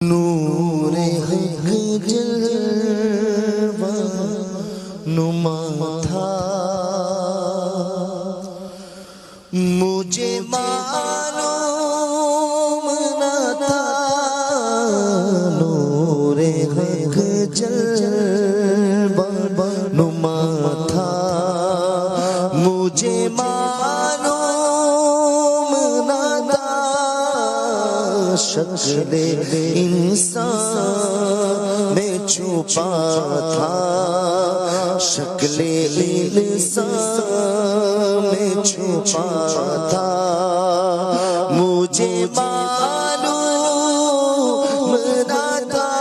نور حق جلوہ نما تھا، مجھے معلوم نہ تھا نور حق جلوہ نما تھا، مجھے معلوم نہ تھا شکل انسان میں چھپا تھا، شکل انسان میں چھپا تھا، مجھے معلوم نہ تھا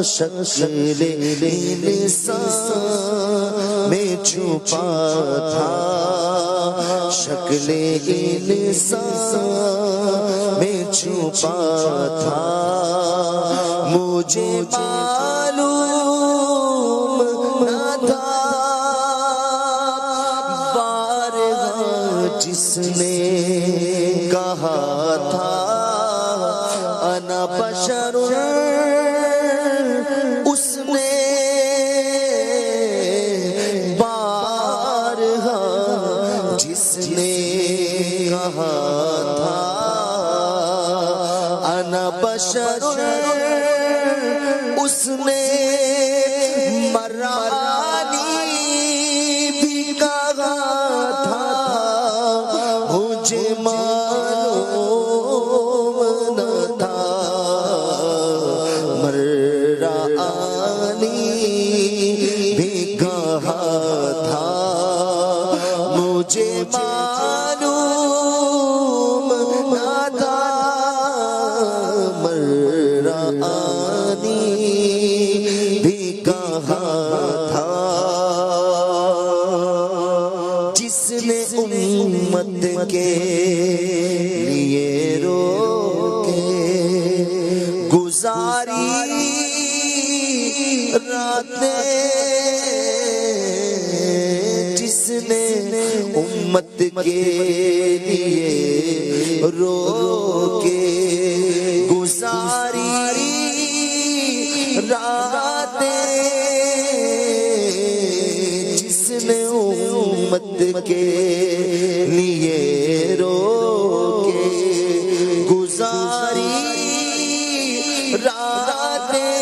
شکل انسان میں چھپا تھا، شکل انسان میں چھپا تھا، مجھے معلوم نہ تھا بارگاہ جس نے کہا تھا انا بشر، اس نے بارگاہ جس نے کہا تھا انا بشر، اس نے مرانی بھی کہا تھا، مجھے معلوم نہ تھا مرانی بھی کہا تھا، مجھے معلوم نہ تھا مرانی بھی کہا تھا، جس نے امت کے لیے رو کے گزاری راتیں، جس نے امت کے لیے رو کے گزاری راتیں، جس نے امت کے لیے رو کے گزاری راتیں،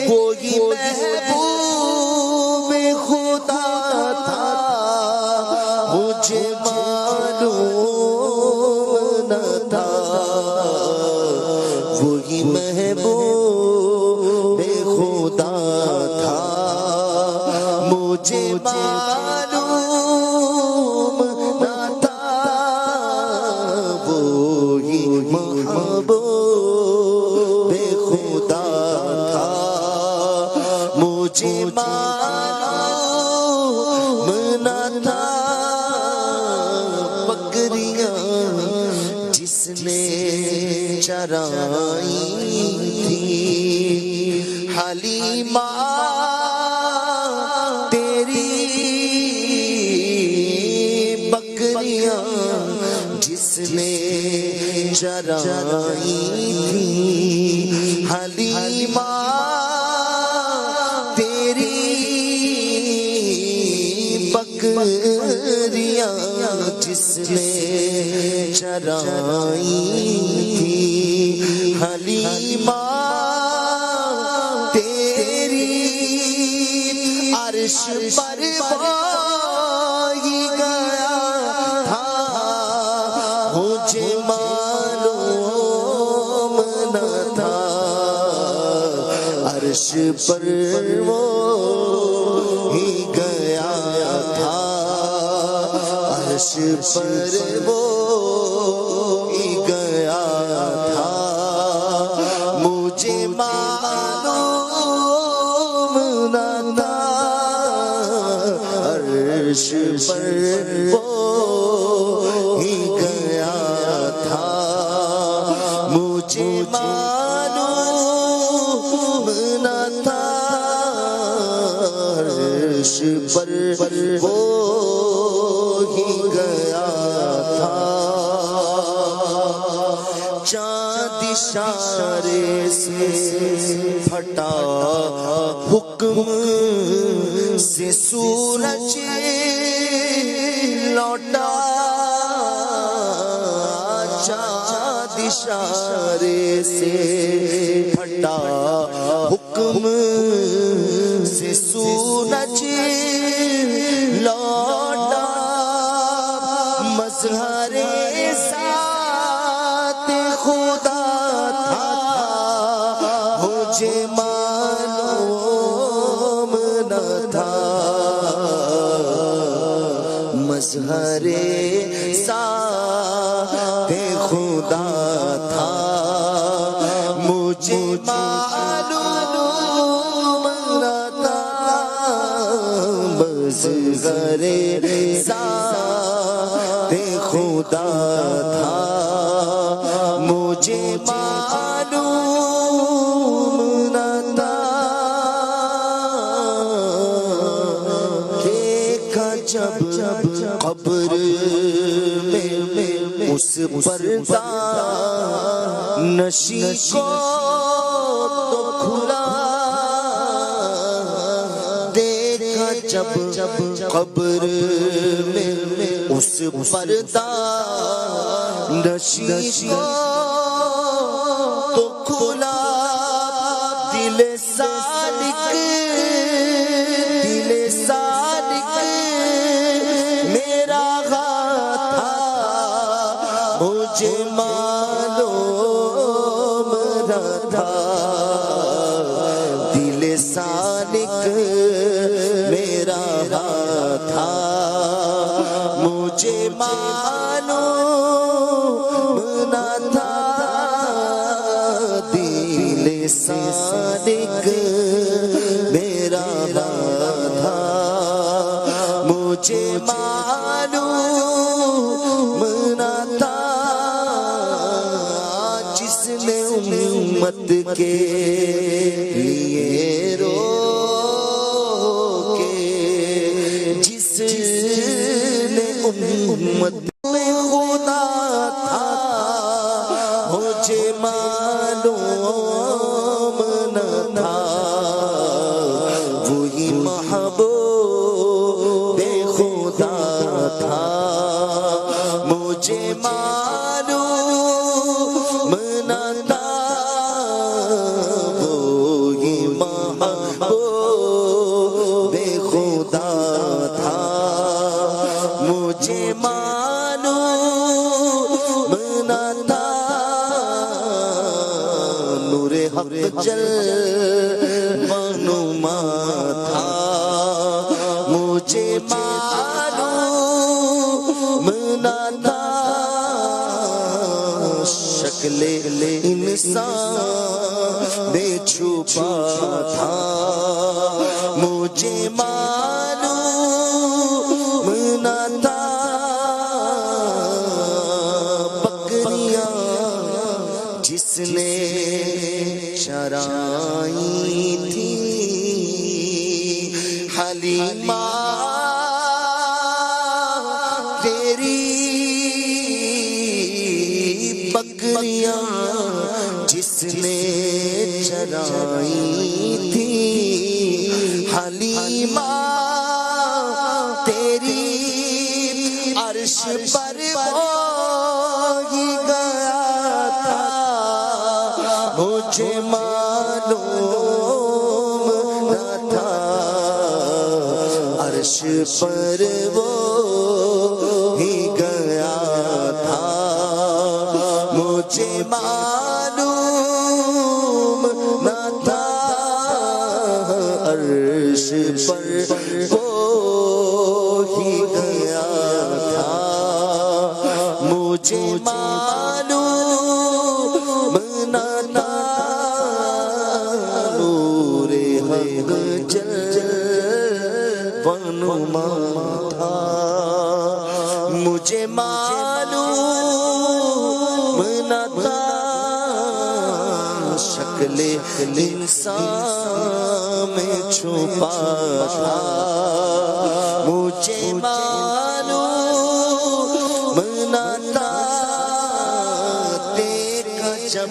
وہی محبوب خدا تھا، مجھے معلوم نہ تھا وہی محبوب خدا تھا، مجھے معلوم نہ تھا وہی محبوب خدا تھا، مجھے معلوم نہ تھا بکریاں جس نے چرائی تھی، حلیمہ تیری بکریاں جس نے چرائی تھی، حلیمہ تیری بکریاں جس نے چرائی تھی، حلیمہ تیری عرش پر وہی گیا تھا، مجھے معلوم نہ تھا عرش پر وہی گیا تھا، عرش پر وہی گیا تھا، مجھے معلوم نہ تھا عرش پر وہی گیا تھا، مجھے معلوم نہ تھا عرش پر وہی گیا تھا، چاند اشارے سے پھٹا حکم سے سورج لوٹا چاند اشارے سے پھٹا حکم سے سورج لوٹا مظہر ذات خدا تھا مجھے معلوم نہ تھا مظہر ذات خدا تھا مجھے معلوم نہ تھا مظہر ذات خدا تھا مجھے معلوم نہ تھا دیکھا جب قبر میں اس پردہ نشی کو تو کھلا دیکھا جب قبر میں اس پردہ نشی کو تو کھلا دل سالک میرا تھا مجھے معلوم نہ تھا دل سالک میرا تھا مجھے معلوم نہ تھا دل سالک میرا تھا مجھے معلوم نہ تھا جس نے امت کے لیے رو کے جس نے امت میں خدا تھا مجھے معلوم نہ تھا وہی محبوب خدا تھا مجھے معلوم نہ تھا وہی محبوب خدا تھا مجھے معلوم نہ تھا نور حق جلوہ نما تھا مجھے معلوم نہ تھا شکل انسان بے چھپا تھا مجھے معلوم نہ تھا بکریاں جس نے چرائی تھی حلیمہ تیری بکریاں جس نے چرائی تھی حلیمہ تیری عرش پر ہی گیا تھا مجھے معلوم نہ تھا عرش پر وہ ہی گیا تھا مجھے معلوم نہ تھا عرش پر وہ ہی گیا تھا مجھے معلوم نہ تھا نور حق جلوہ نما تھا مجھے معلوم نہ تھا شکل انسان میں چھپا تھا مجھے معلوم نہ تھا دیکھا جب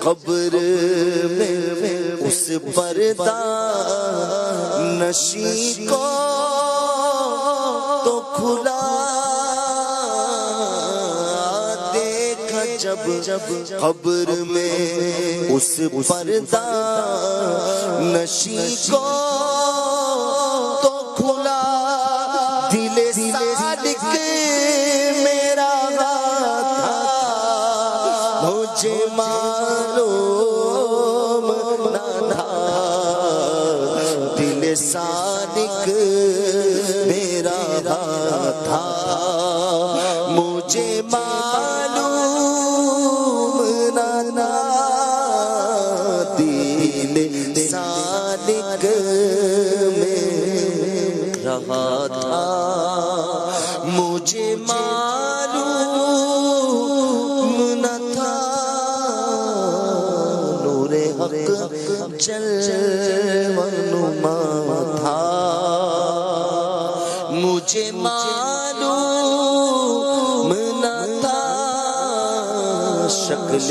قبر میں اس پردہ نشی کو تو کھلا دیکھا جب قبر میں اس پردہ نشی کو تو کھلا دل سالک میرا تھا مجھے معلوم نہ تھا دل سالک میرا تھا مجھے معلوم نہ تھا دل سالک رہا تھا مجھے معلوم نہ تھا نور حق جلوہ تھا مجھے معلوم نہ تھا شکل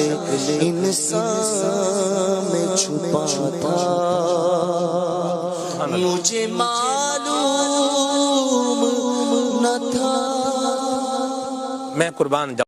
انسان میں چھپا تھا مجھے معلوم نہ تھا میں قربان جاؤں